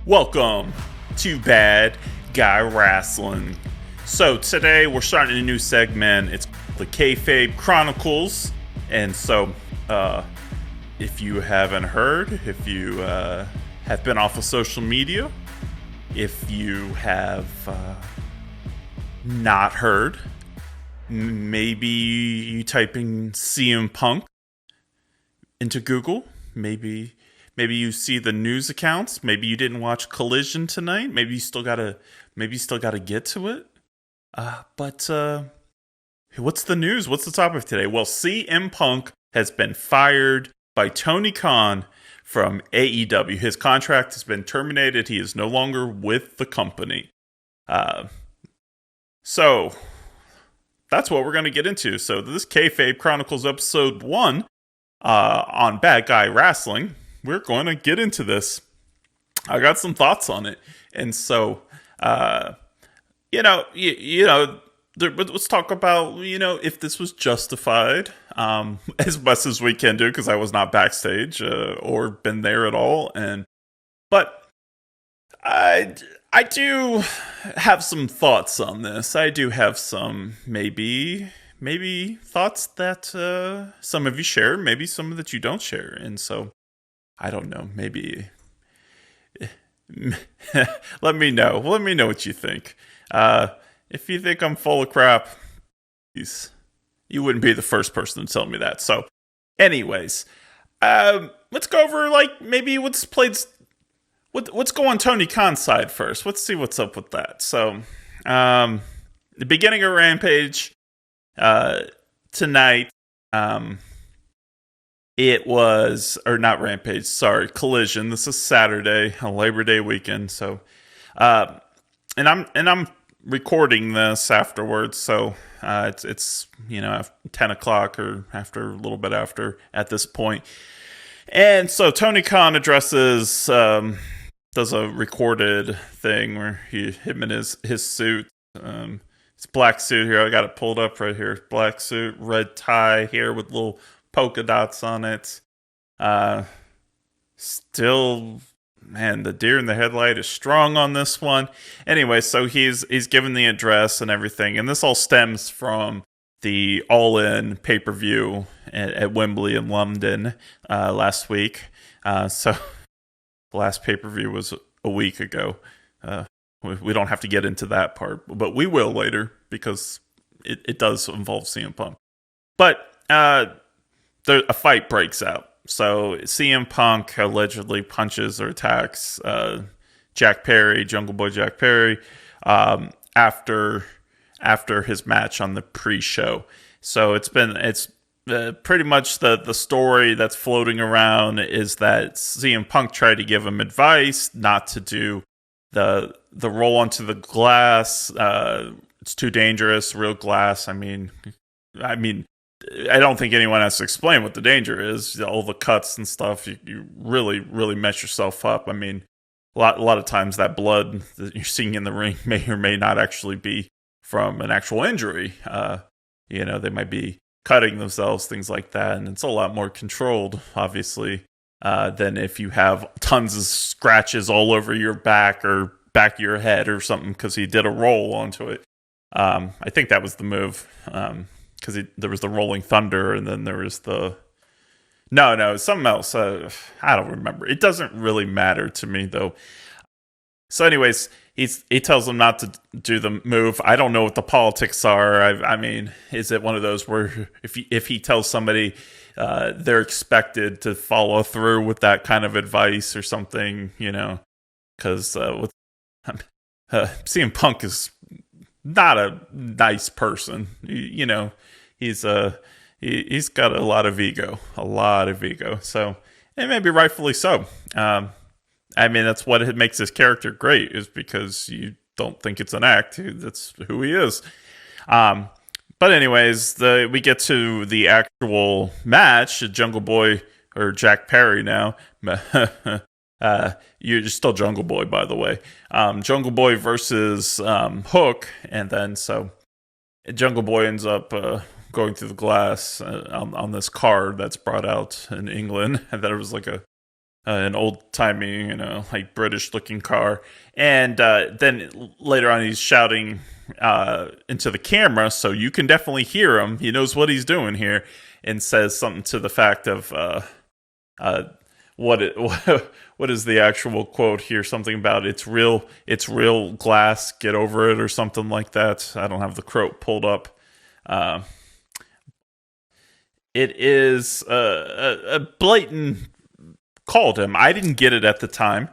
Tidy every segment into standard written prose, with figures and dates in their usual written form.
Welcome to Bad Guy Wrestling. So today we're starting a new segment. It's the Kayfabe Chronicles. And so if you haven't heard, if you have been off of social media, if you have not heard, maybe you typing CM Punk into Google, maybe you see the news accounts. Maybe you didn't watch Collision tonight. Maybe you still gotta get to it. But what's the news? What's the topic today? Well, CM Punk has been fired by Tony Kahn from AEW. His contract has been terminated. He is no longer with the company. So that's what we're going to get into. So this Kayfabe Chronicles episode 1 on Bad Guy Wrestling. We're going to get into this. I got some thoughts on it. And so, let's talk about, if this was justified, as best as we can do, because I was not backstage or been there at all. But I do have some thoughts on this. I do have some maybe thoughts that some of you share, maybe some that you don't share. And so, I don't know, maybe let me know. Let me know what you think. If you think I'm full of crap, you wouldn't be the first person to tell me that. So, anyways, let's go over maybe what's go on Tony Khan's side first. Let's see what's up with that. So, the beginning of Rampage tonight. It was, or not Rampage, sorry, Collision. This is Saturday, a Labor Day weekend. So, and I'm recording this afterwards. So, it's 10 o'clock or after, a little bit after at this point. And so Tony Khan addresses, does a recorded thing where him in his suit, it's black suit here. I got it pulled up right here. Black suit, red tie here with little polka dots on it. Still, man, the deer in the headlight is strong on this one. Anyway, so he's given the address and everything, and this all stems from the All-In pay-per-view at Wembley in London last week. So the last pay-per-view was a week ago. We don't have to get into that part, but we will later because it does involve CM Punk. But a fight breaks out. So CM Punk allegedly punches or attacks Jack Perry, Jungle Boy Jack Perry, after his match on the pre-show. So it's pretty much the story that's floating around is that CM Punk tried to give him advice not to do the roll onto the glass. It's too dangerous. Real glass. I mean. I don't think anyone has to explain what the danger is. All the cuts and stuff, you really, really mess yourself up. I mean, a lot of times that blood that you're seeing in the ring may or may not actually be from an actual injury. They might be cutting themselves, things like that. And it's a lot more controlled, obviously, than if you have tons of scratches all over your back or back of your head or something because he did a roll onto it. I think that was the move. Because there was the Rolling Thunder, and then there was no, something else. I don't remember. It doesn't really matter to me, though. So anyways, he tells him not to do the move. I don't know what the politics are. I mean, is it one of those where if he tells somebody they're expected to follow through with that kind of advice or something, because CM Punk is not a nice person, He's got a lot of ego, So, and maybe rightfully so. That's what makes his character great, is because you don't think it's an act. That's who he is. But anyways, we get to the actual match. Jungle Boy, or Jack Perry now. You're still Jungle Boy, by the way. Jungle Boy versus Hook, and then so Jungle Boy ends up going through the glass on this card that's brought out in England, and then it was like a an old-timey, like British-looking car. And then later on, he's shouting into the camera, so you can definitely hear him. He knows what he's doing here, and says something to the fact of uh, what it, what is the actual quote here? Something about it's real glass. Get over it, or something like that. I don't have the quote pulled up. Uh, it is a blatant called him. I didn't get it at the time.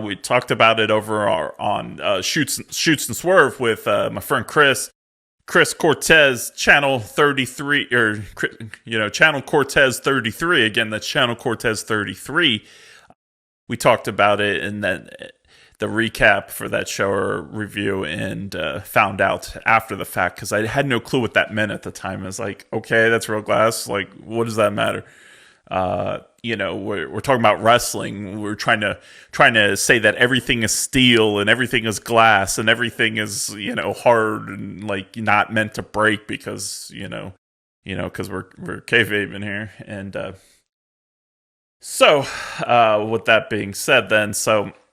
We talked about it over on Shoots and Swerve with my friend Chris Cortez, Channel 33, or Channel Cortez 33. Again, that's Channel Cortez 33. We talked about it, and then the recap for that show or review, and found out after the fact because I had no clue what that meant at the time. I was like, okay, that's real glass. Like, what does that matter? We're talking about wrestling. We're trying to say that everything is steel and everything is glass and everything is hard and like not meant to break because because we're kayfabe in here. And with that being said, then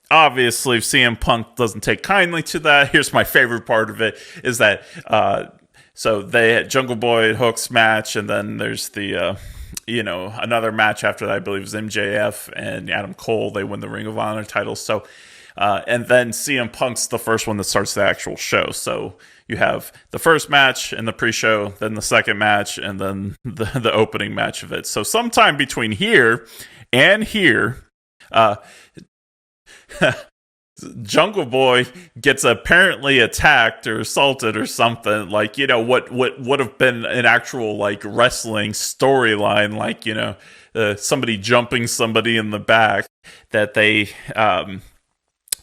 obviously if CM Punk doesn't take kindly to that, here's my favorite part of it is that so they had Jungle Boy and Hook's match, and then there's the another match after that, I believe, is MJF and Adam Cole. They win the Ring of Honor title. So, and then CM Punk's the first one that starts the actual show. So you have the first match and the pre-show, then the second match, and then the opening match of it. So sometime between here and here, Jungle Boy gets apparently attacked or assaulted or something, like what would have been an actual like wrestling storyline, like somebody jumping somebody in the back, that they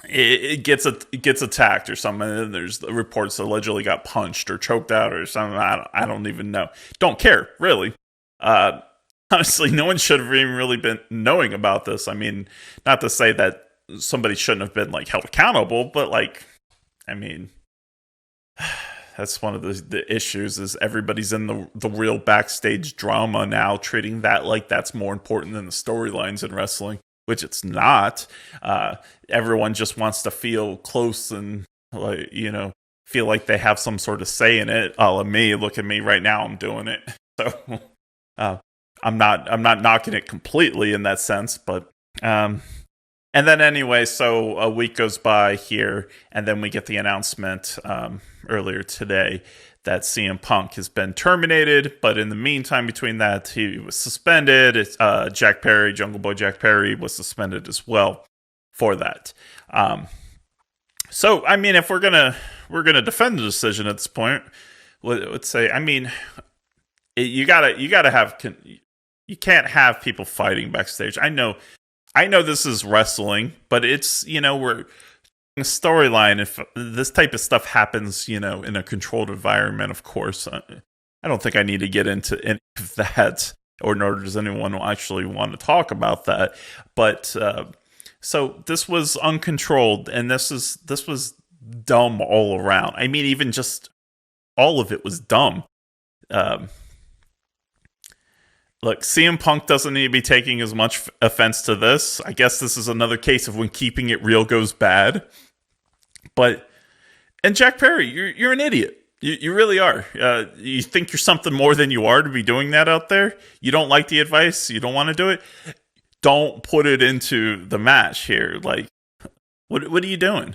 it gets attacked or something, and there's reports allegedly got punched or choked out or something. I don't even know. Don't care really. Honestly, no one should have even really been knowing about this. I mean, not to say that somebody shouldn't have been like held accountable, but like, I mean, that's one of the issues is everybody's in the real backstage drama now, treating that like that's more important than the storylines in wrestling, which it's not. Everyone just wants to feel close and like, feel like they have some sort of say in it. Me, look at me right now, I'm doing it. So I'm not knocking it completely in that sense, but and then anyway, so a week goes by here, and then we get the announcement earlier today that CM Punk has been terminated. But in the meantime, between that, he was suspended. Jack Perry, Jungle Boy Jack Perry, was suspended as well for that. So I mean, if we're gonna defend the decision at this point, let's say, I mean, you gotta have. You can't have people fighting backstage. I know this is wrestling, but it's, we're a storyline. If this type of stuff happens, in a controlled environment, of course, I don't think I need to get into any of that, or nor does anyone actually want to talk about that. But so this was uncontrolled, and this was dumb all around. I mean, even just all of it was dumb. Look, CM Punk doesn't need to be taking as much offense to this. I guess this is another case of when keeping it real goes bad. And Jack Perry, you're an idiot. You really are. You think you're something more than you are to be doing that out there? You don't like the advice? You don't want to do it? Don't put it into the match here. Like, what are you doing?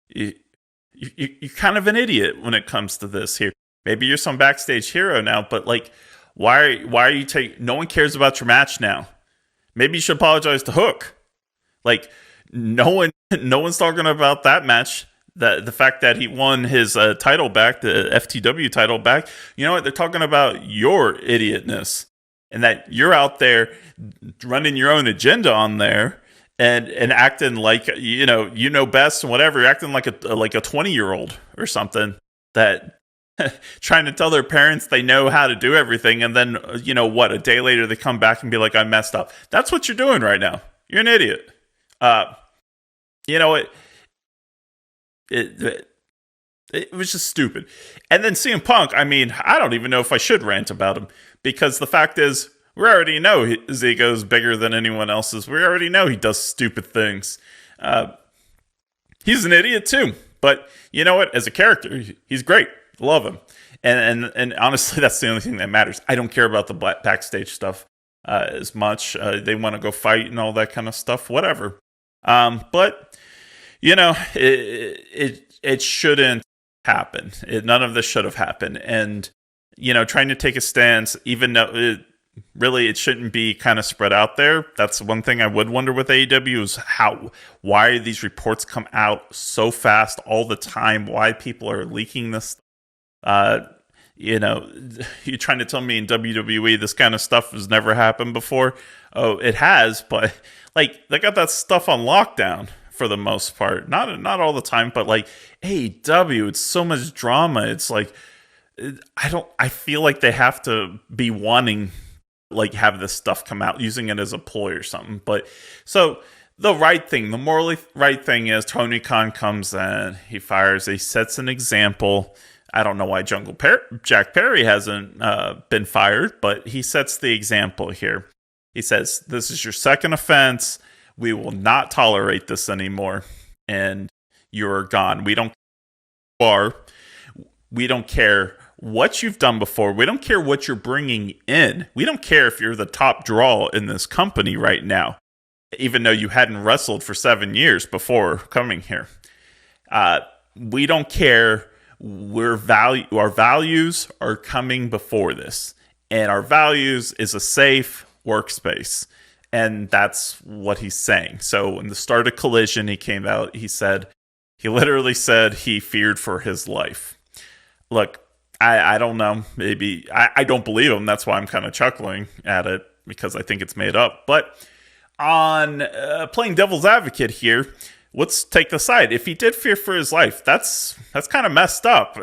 You're kind of an idiot when it comes to this here. Maybe you're some backstage hero now, but like, why are you taking? No one cares about your match now. Maybe you should apologize to Hook. Like, no one's talking about that match. The fact that he won his title back, the FTW title back. You know what? They're talking about your idiotness, and that you're out there running your own agenda on there and acting like you know best and whatever. You're acting like a 20-year-old or something, that trying to tell their parents they know how to do everything, and then a day later they come back and be like, I messed up. That's what you're doing right now. You're an idiot. It was just stupid. And then CM Punk, I mean, I don't even know if I should rant about him, because the fact is, We already know his ego is bigger than anyone else's. We already know he does stupid things. He's an idiot too. But you know what? As a character, he's great. Love him. And honestly, that's the only thing that matters. I don't care about the backstage stuff as much. They want to go fight and all that kind of stuff. Whatever. But you know, it shouldn't happen. None of this should have happened. And you know, trying to take a stance, even though it shouldn't be kind of spread out there. That's one thing I would wonder with AEW is why these reports come out so fast all the time. Why people are leaking this. You know, you're trying to tell me in WWE this kind of stuff has never happened before. Oh, it has, but like they got that stuff on lockdown for the most part. Not all the time, but like AEW, it's so much drama. It's like I feel like they have to be wanting like have this stuff come out, using it as a ploy or something. But so the morally right thing is Tony Khan comes in, he fires, he sets an example. I don't know why Jack Perry hasn't been fired, but he sets the example here. He says, this is your second offense. We will not tolerate this anymore. And you're gone. We don't care what you've done before. We don't care what you're bringing in. We don't care if you're the top draw in this company right now, even though you hadn't wrestled for 7 years before coming here. We don't care. Our values are coming before this, and our values is a safe workspace, and that's what he's saying. So in the start of Collision, he came out, he literally said he feared for his life. Look, I don't know, maybe I don't believe him. That's why I'm kind of chuckling at it, because I think it's made up. But on playing devil's advocate here, let's take the side. If he did fear for his life, that's kind of messed up,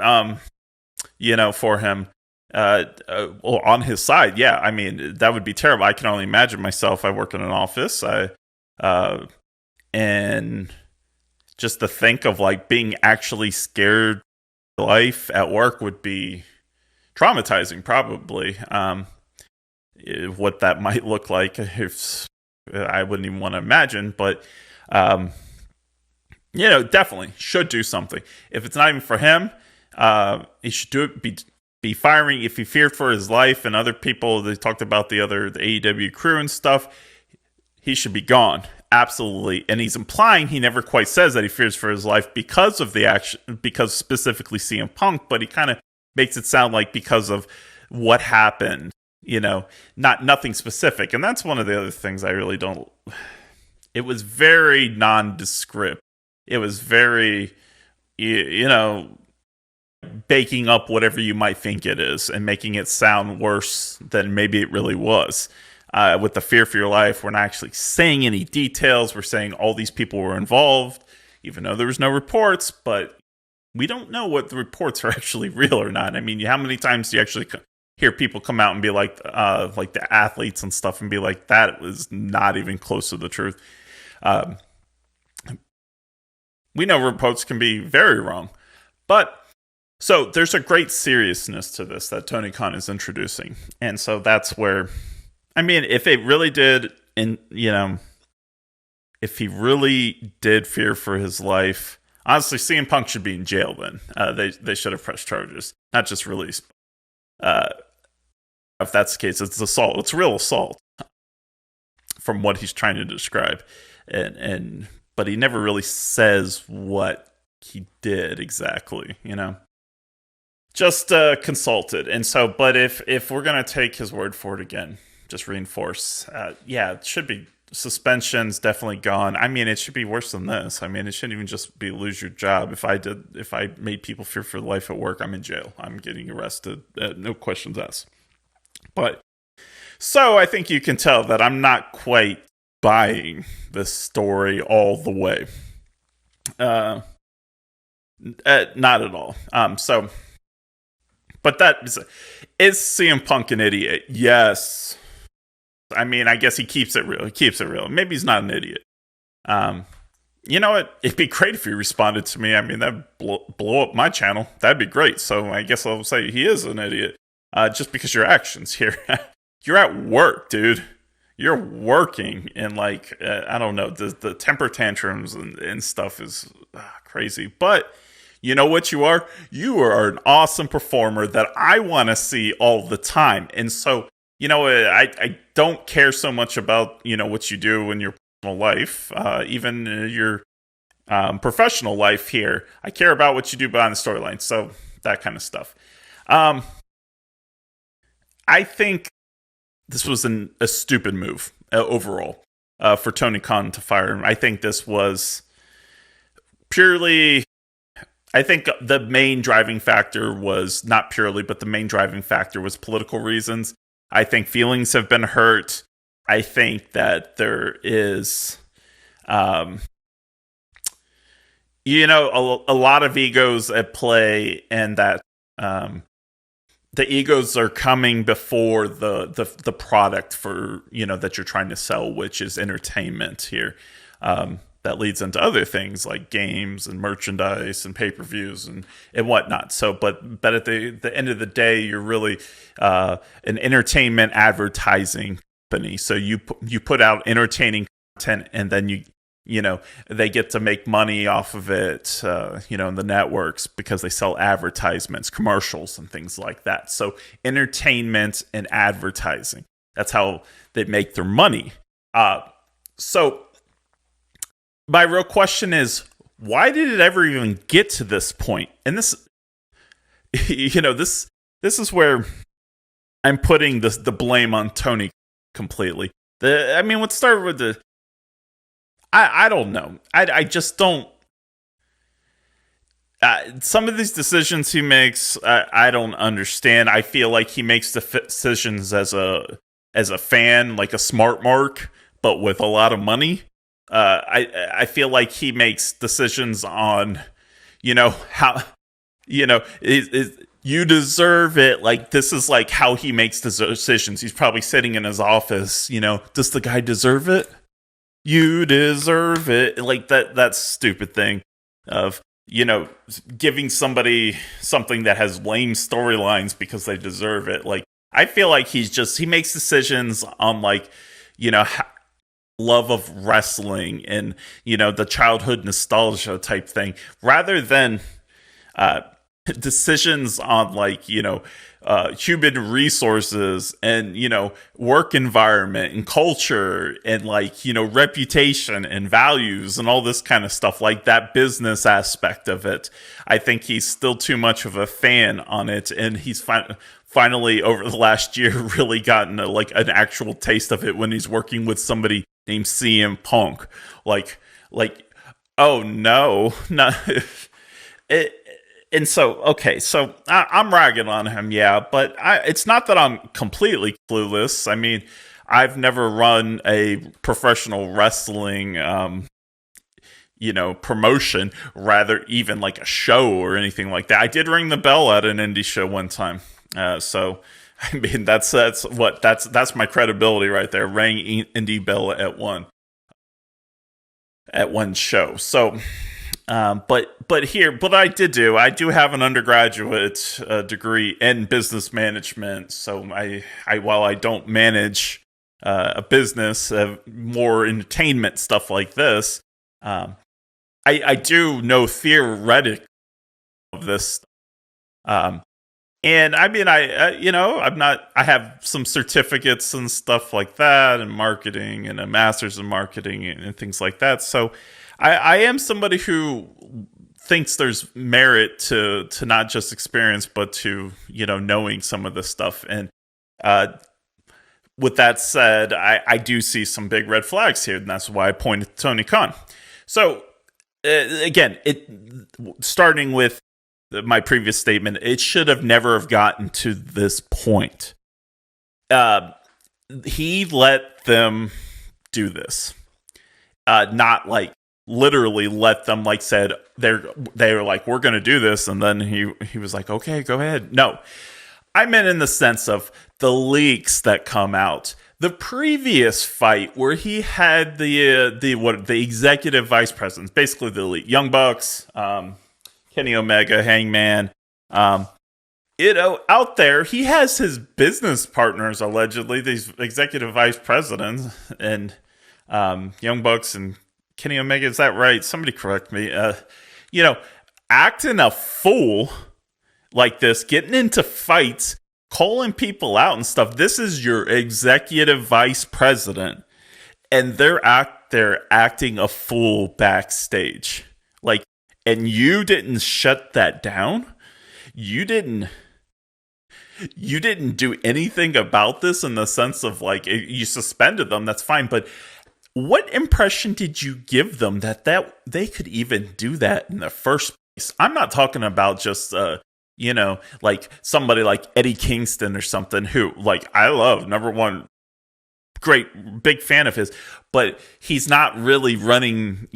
you know, for him. On his side, yeah. I mean, that would be terrible. I can only imagine myself. I work in an office, and just to think of like being actually scared of life at work would be traumatizing, probably. What that might look like, if I wouldn't even want to imagine, but. You know, definitely should do something. If it's not even for him, he should do it. Be firing if he feared for his life, and other people. They talked about the AEW crew and stuff. He should be gone, absolutely. And he's implying, he never quite says that he fears for his life because of the action, because specifically CM Punk, but he kind of makes it sound like because of what happened. You know, nothing specific, and that's one of the other things I really don't. It was very nondescript. It was very, you know, baking up whatever you might think it is and making it sound worse than maybe it really was. With the fear for your life, we're not actually saying any details. We're saying all these people were involved, even though there was no reports, but we don't know what the reports are actually real or not. I mean, how many times do you actually hear people come out and be like the athletes and stuff, and be like, that was not even close to the truth. We know reports can be very wrong. But, so there's a great seriousness to this that Tony Khan is introducing. And so that's where, I mean, if it really did, if he really did fear for his life, honestly, CM Punk should be in jail then. They should have pressed charges, not just released. If that's the case, it's assault. It's real assault from what he's trying to describe. But he never really says what he did exactly, you know. Just consulted. And so, but if we're going to take his word for it again, just reinforce, yeah, it should be suspension's definitely gone. I mean, it should be worse than this. I mean, it shouldn't even just be lose your job. If I made people fear for life at work, I'm in jail. I'm getting arrested. No questions asked. But, so I think you can tell that I'm not quite buying this story all the way. Not at all. So, but that is CM Punk an idiot? Yes. I mean, I guess he keeps it real. Maybe he's not an idiot. You know what? It'd be great if he responded to me. I mean, that'd blow up my channel. That'd be great. So I guess I'll say he is an idiot. Just because your actions here. you're at work, dude. You're working, and like I don't know, the temper tantrums and stuff is crazy. But you know what you are? You are an awesome performer that I want to see all the time. And so, I don't care so much about, what you do in your personal life, even your professional life here. I care about what you do behind the storyline. So that kind of stuff. Um, I think this was a stupid move overall for Tony Khan to fire him. I think this was purely. I think the main driving factor was not purely, but the main driving factor was political reasons. I think feelings have been hurt. I think that there is, a lot of egos at play, and that the egos are coming before the product for that you're trying to sell, which is entertainment here. That leads into other things like games and merchandise and pay-per-views and whatnot. So, but at the end of the day, you're really an entertainment advertising company. So you put out entertaining content, and then they get to make money off of it, in the networks because they sell advertisements, commercials, and things like that. So entertainment and advertising, that's how they make their money. So my real question is, why did it ever even get to this point? And this, this is where I'm putting the blame on Tony completely. Let's start with I don't know. I just don't. Some of these decisions he makes, I don't understand. I feel like he makes decisions as a fan, like a smart mark, but with a lot of money. I feel like he makes decisions on, how, you deserve it. Like, this is like how he makes the decisions. He's probably sitting in his office, does the guy deserve it? You deserve it. Like that stupid thing of, giving somebody something that has lame storylines because they deserve it. Like, I feel like he makes decisions on like, love of wrestling and the childhood nostalgia type thing, rather than decisions on like human resources and work environment and culture and like reputation and values and all this kind of stuff, like that business aspect of it. I think he's still too much of a fan on it, and he's finally over the last year really gotten an actual taste of it when he's working with somebody named CM Punk. Like, oh no, not it. And so, okay, so I'm ragging on him, yeah, but it's not that I'm completely clueless. I mean, I've never run a professional wrestling, promotion, rather even like a show or anything like that. I did ring the bell at an indie show one time. So, I mean, that's my credibility right there. Rang indie bell at one show. So, but I do have an undergraduate degree in business management. So while I don't manage a business, more entertainment stuff like this, I do know theoretic of this. And I mean, I have some certificates and stuff like that, and marketing, and a master's in marketing and things like that. So I am somebody who thinks there's merit to not just experience, but to, knowing some of this stuff. And with that said, I do see some big red flags here, and that's why I pointed to Tony Khan. So again, starting with my previous statement, it should have never have gotten to this point. He let them do this, not like literally let them, like, said they were like, we're gonna do this, and then he was like, okay, go ahead. No, I meant in the sense of the leaks that come out. The previous fight where he had the executive vice presidents, basically the elite, Young Bucks, Kenny Omega, Hangman, out there, he has his business partners, allegedly, these executive vice presidents, and Young Bucks and Kenny Omega. Is that right? Somebody correct me. You know, acting a fool like this, getting into fights, calling people out and stuff. This is your executive vice president, and they're acting a fool backstage. Like, and you didn't shut that down. You didn't do anything about this in the sense of like you suspended them. That's fine, but what impression did you give them that they could even do that in the first place? I'm not talking about just like somebody like Eddie Kingston or something, who, like, I love, number one, great big fan of his, but he's not really running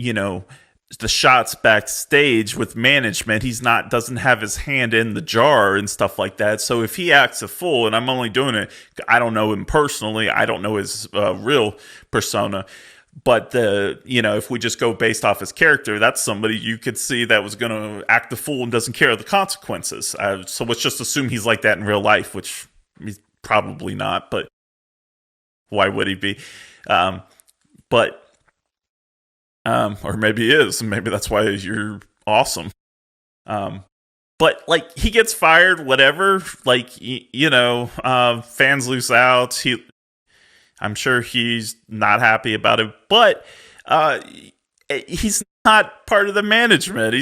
the shots backstage with management. Doesn't have his hand in the jar and stuff like that. So if he acts a fool, and I'm only doing it, I don't know him personally, I don't know his real persona, but if we just go based off his character, that's somebody you could see that was going to act the fool and doesn't care of the consequences. So let's just assume he's like that in real life, which he's probably not, but why would he be? Or maybe he is, and maybe that's why you're awesome. But like, he gets fired, whatever. Like, fans lose out. I'm sure he's not happy about it, but he's not part of the management.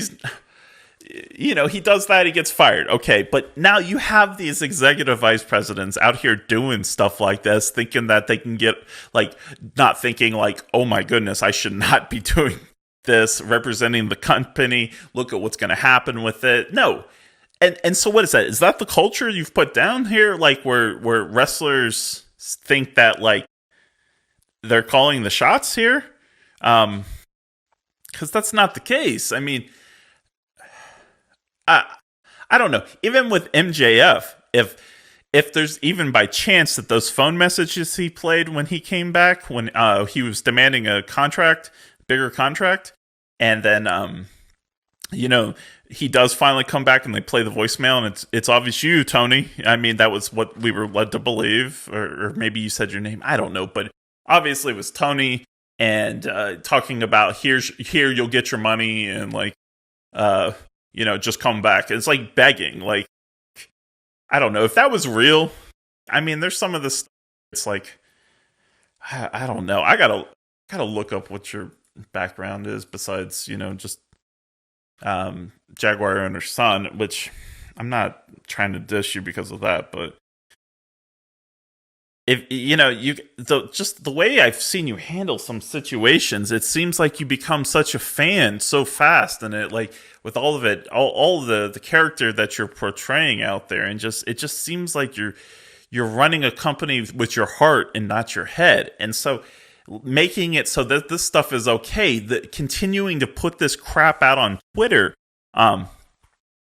He does that, he gets fired. Okay, but now you have these executive vice presidents out here doing stuff like this, thinking that they can get, like, not thinking like, oh my goodness, I should not be doing this, representing the company. Look at what's going to happen with it. No. And so what is that? Is that the culture you've put down here? Like, where wrestlers think that, like, they're calling the shots here? Because that's not the case. I mean, I don't know. Even with MJF, if there's even by chance that those phone messages he played when he came back, when he was demanding a bigger contract, and then he does finally come back and they play the voicemail, and it's obvious you, Tony. I mean, that was what we were led to believe, or maybe you said your name. I don't know, but obviously it was Tony, and talking about here you'll get your money, and like just come back. It's like begging. Like, I don't know if that was real. I mean, there's some of this. It's like, I don't know. I gotta look up what your background is besides just Jaguar and her son. Which I'm not trying to dish you because of that, but if just the way I've seen you handle some situations, it seems like you become such a fan so fast, and it, like, with all of it, all the character that you're portraying out there, and it just seems like you're running a company with your heart and not your head. And so making it so that this stuff is okay, continuing to put this crap out on Twitter,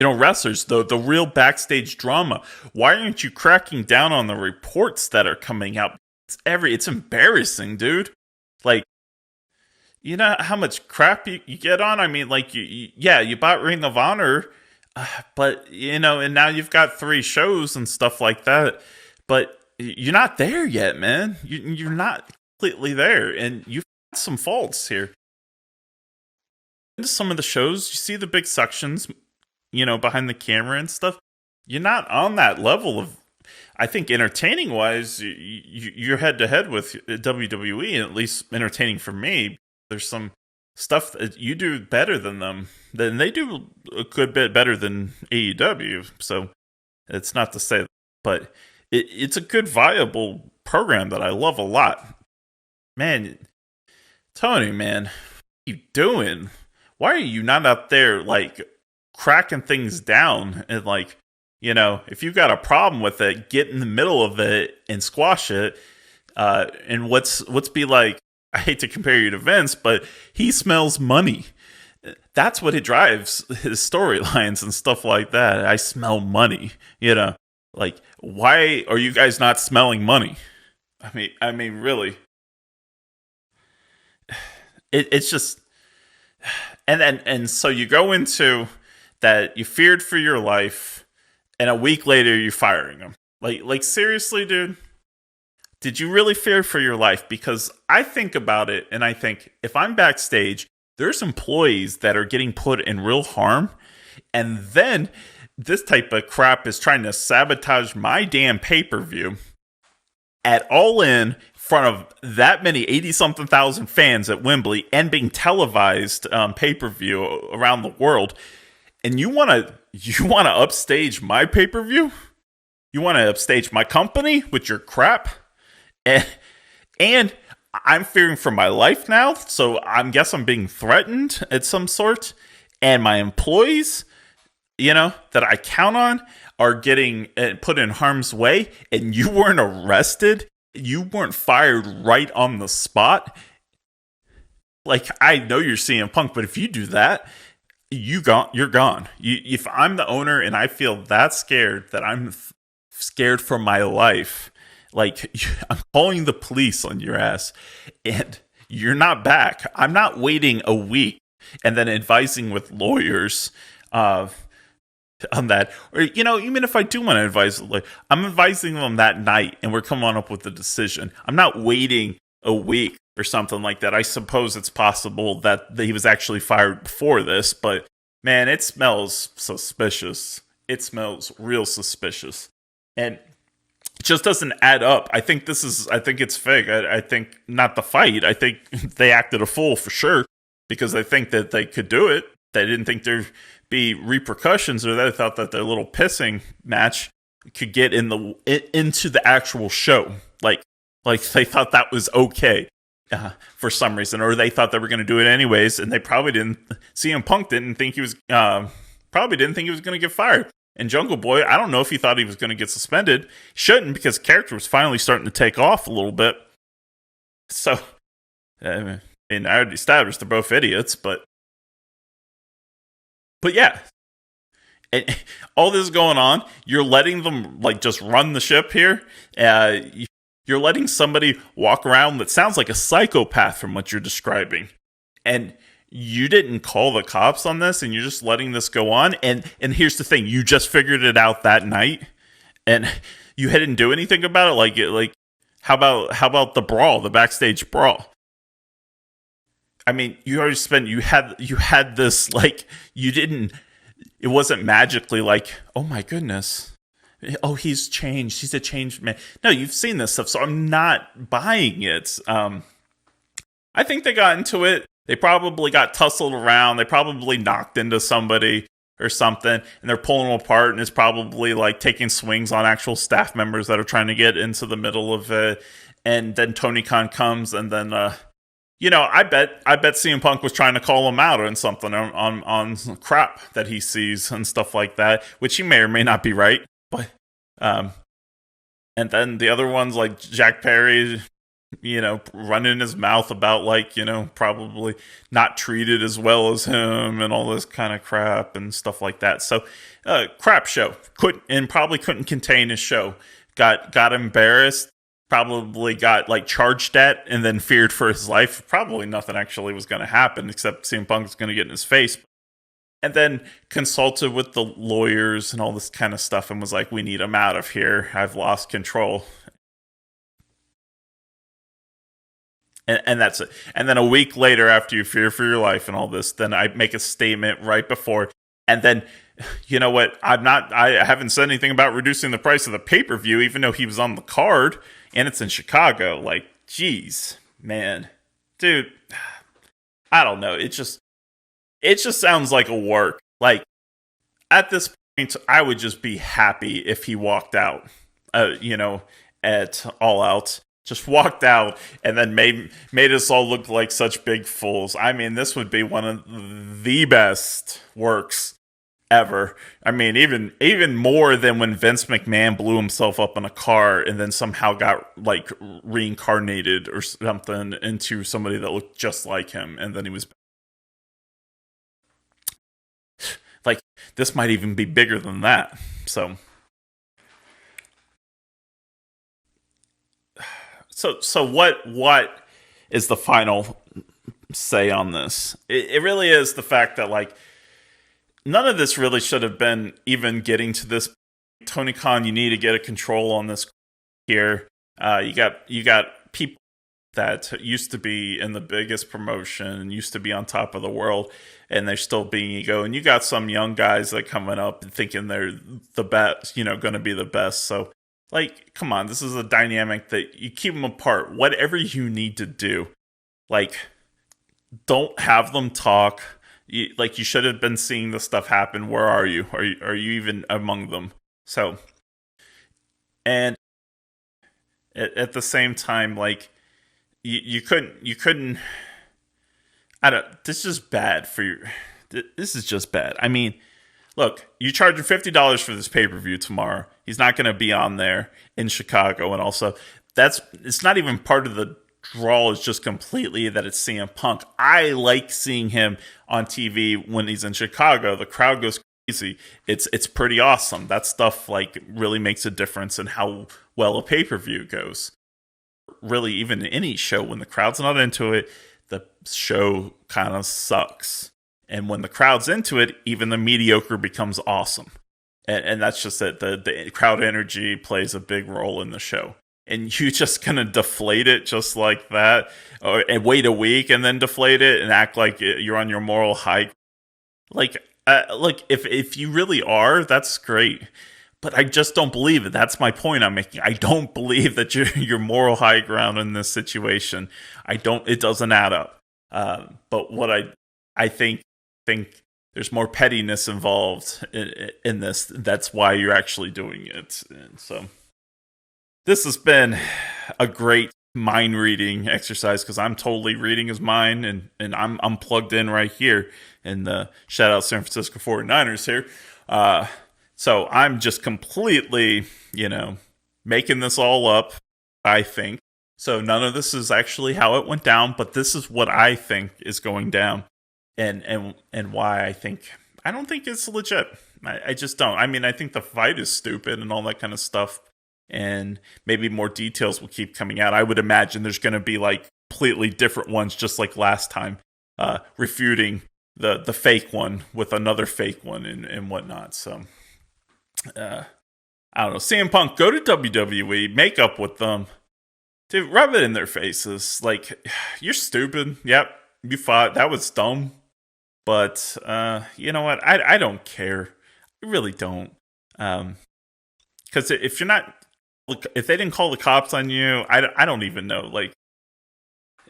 wrestlers, the real backstage drama. Why aren't you cracking down on the reports that are coming out? It's embarrassing, dude. Like, you know how much crap you get on? I mean, like, you bought Ring of Honor, but, and now you've got 3 shows and stuff like that, but you're not there yet, man. You're not completely there, and you've got some faults here. Into some of the shows, you see the big sections, behind the camera and stuff. You're not on that level of, I think, entertaining wise. You're head to head with WWE, and at least entertaining for me. There's some stuff that you do better than them. Then they do a good bit better than AEW. So it's not to say, but it's a good, viable program that I love a lot. Man, Tony, man, what are you doing? Why are you not up there, like, cracking things down, and, like, if you've got a problem with it, get in the middle of it and squash it. And what's be like, I hate to compare you to Vince, but he smells money. That's what it drives his storylines and stuff like that. I smell money, like, why are you guys not smelling money? I mean, really, it's just, and so you go into that, you feared for your life, and a week later you're firing him. Like seriously, dude? Did you really fear for your life? Because I think about it and I think if I'm backstage, there's employees that are getting put in real harm, and then this type of crap is trying to sabotage my damn pay-per-view at All In front of that many 80 something thousand fans at Wembley and being televised pay-per-view around the world. And you want to upstage my pay-per-view? You want to upstage my company with your crap? And I'm fearing for my life now, so I guess I'm being threatened at some sort. And my employees, that I count on are getting put in harm's way, and you weren't arrested. You weren't fired right on the spot. Like, I know you're CM Punk, but if you do that, you're gone. If I'm the owner and I feel that scared, that I'm scared for my life, like, I'm calling the police on your ass, and you're not back. I'm not waiting a week and then advising with lawyers on that. Or, even if I do want to advise, I'm advising them that night and we're coming up with a decision. I'm not waiting a week or something like that. I suppose it's possible that he was actually fired before this, but man, it smells suspicious. It smells real suspicious. And it just doesn't add up. I think it's fake. I think not the fight. I think they acted a fool for sure because they think that they could do it. They didn't think there'd be repercussions, or they thought that their little pissing match could get into the actual show. Like they thought that was okay for some reason, or they thought they were going to do it anyways, and they probably didn't. CM Punk didn't think he was going to get fired. And Jungle Boy, I don't know if he thought he was going to get suspended. He shouldn't, because character was finally starting to take off a little bit. So, I already established they're both idiots, but yeah. And all this is going on. You're letting them just run the ship here. You're letting somebody walk around that sounds like a psychopath from what you're describing, and you didn't call the cops on this, and you're just letting this go on. And here's the thing: you just figured it out that night, and you didn't do anything about it. How about the brawl, the backstage brawl? I mean, you had this, you didn't. It wasn't magically oh my goodness, oh, he's changed. He's a changed man. No, you've seen this stuff, so I'm not buying it. I think they got into it. They probably got tussled around. They probably knocked into somebody or something, and they're pulling them apart, and it's probably taking swings on actual staff members that are trying to get into the middle of it. And then Tony Khan comes, and then I bet CM Punk was trying to call him out on something, on crap that he sees and stuff like that, which he may or may not be right. But and then the other ones, like Jack Perry, running his mouth about probably not treated as well as him and all this kind of crap and stuff like that. So crap show. Probably couldn't contain his show. Got embarrassed. Probably got charged at and then feared for his life. Probably nothing actually was going to happen except CM Punk was going to get in his face. And then consulted with the lawyers and all this kind of stuff and was like, we need him out of here. I've lost control. And that's it. And then a week later, after you fear for your life and all this, then I make a statement right before. And then, you know what? I haven't said anything about reducing the price of the pay-per-view, even though he was on the card and it's in Chicago. Geez, man, dude, I don't know. It just sounds like a work. At this point, I would just be happy if he walked out, at All Out. Just walked out and then made us all look like such big fools. I mean, this would be one of the best works ever. I mean, even more than when Vince McMahon blew himself up in a car and then somehow got reincarnated or something into somebody that looked just like him, and then he was this might even be bigger than that. So what is the final say on this? It really is the fact that none of this really should have been even getting to this Tony Khan, you need to get a control on this here. You got people that used to be in the biggest promotion, used to be on top of the world, and they're still being ego. And you got some young guys that coming up and thinking they're the best, going to be the best. So, like, come on, this is a dynamic that you keep them apart. Whatever you need to do, like, don't have them talk. You should have been seeing this stuff happen. Where are you? Are you even among them? So, and at the same time, like, you couldn't. I don't. This is just bad for you. This is just bad. I mean, look, you charging $50 for this pay per view tomorrow. He's not going to be on there in Chicago, and also it's not even part of the draw. Is just completely that it's CM Punk. I like seeing him on TV when he's in Chicago. The crowd goes crazy. It's pretty awesome. That stuff like really makes a difference in how well a pay per view goes. Really, even any show, when the crowd's not into it, the show kind of sucks. And when the crowd's into it, even the mediocre becomes awesome. And that's just it. The crowd energy plays a big role in the show. And you just gonna deflate it just like that, and wait a week and then deflate it and act like you're on your moral high. Like if you really are, that's great. But I just don't believe it. That's my point I'm making. I don't believe that you're moral high ground in this situation. I don't. It doesn't add up. But what I think there's more pettiness involved in this. That's why you're actually doing it. And so this has been a great mind reading exercise because I'm totally reading his mind and I'm plugged in right here. And shout out San Francisco 49ers here. So I'm just completely, making this all up, I think. So none of this is actually how it went down, but this is what I think is going down and why I don't think it's legit. I just don't. I mean, I think the fight is stupid and all that kind of stuff. And maybe more details will keep coming out. I would imagine there's going to be like completely different ones, just like last time, refuting the fake one with another fake one and whatnot. So. I don't know. CM Punk, go to WWE, make up with them. Dude, rub it in their faces. Like, you're stupid. Yep, you fought. That was dumb. But, you know what? I don't care. I really don't. Because if they didn't call the cops on you, I don't even know. Like,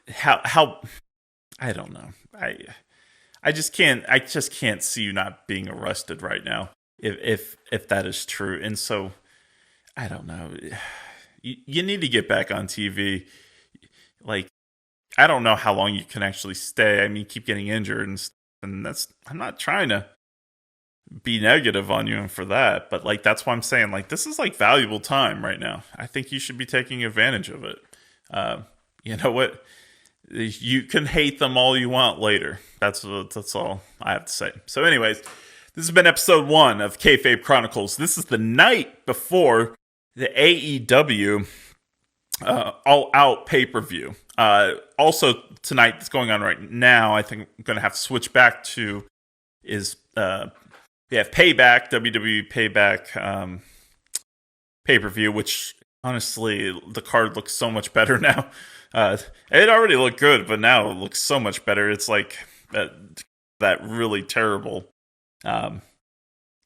how I don't know. I just can't see you not being arrested right now. If that is true. And so I don't know, you need to get back on TV. Like, I don't know how long you can actually stay. I mean, keep getting injured and that's, I'm not trying to be negative on you for that, but like that's why I'm saying, like, this is like valuable time right now. I think you should be taking advantage of it. You know what, you can hate them all you want later. That's all I have to say. So anyways, this has been episode 1 of Kayfabe Chronicles. This is the night before the AEW All Out pay-per-view. Also, tonight, that's going on right now, I think I'm going to have to switch back to, is we have Payback, WWE Payback pay-per-view, which, honestly, the card looks so much better now. It already looked good, but now it looks so much better. It's like that really terrible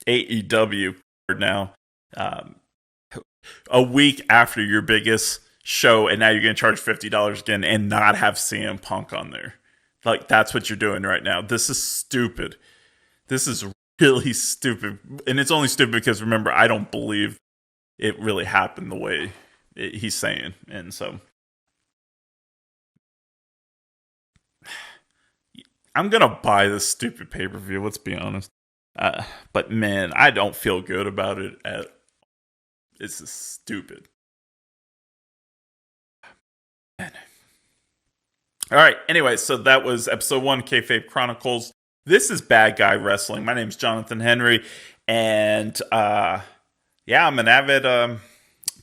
AEW now, a week after your biggest show, and now you're going to charge $50 again and not have CM Punk on there. Like, that's what you're doing right now. This is stupid. This is really stupid. And it's only stupid because, remember, I don't believe it really happened the way he's saying. And so I'm going to buy this stupid pay-per-view, let's be honest. But man, I don't feel good about it it's just stupid. Man. All right. Anyway, so that was episode 1, Kayfabe Chronicles. This is Bad Guy Wrestling. My name's Jonathan Henry, and I'm an avid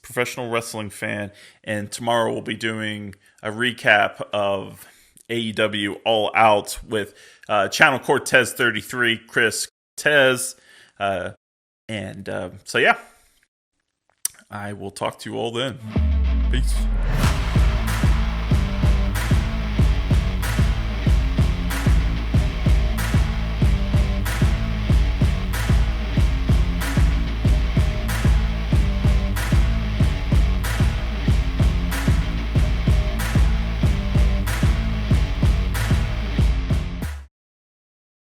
professional wrestling fan. And tomorrow we'll be doing a recap of AEW All Out with Channel Cortez 33, Chris Cortez, so yeah. I will talk to you all then. Peace.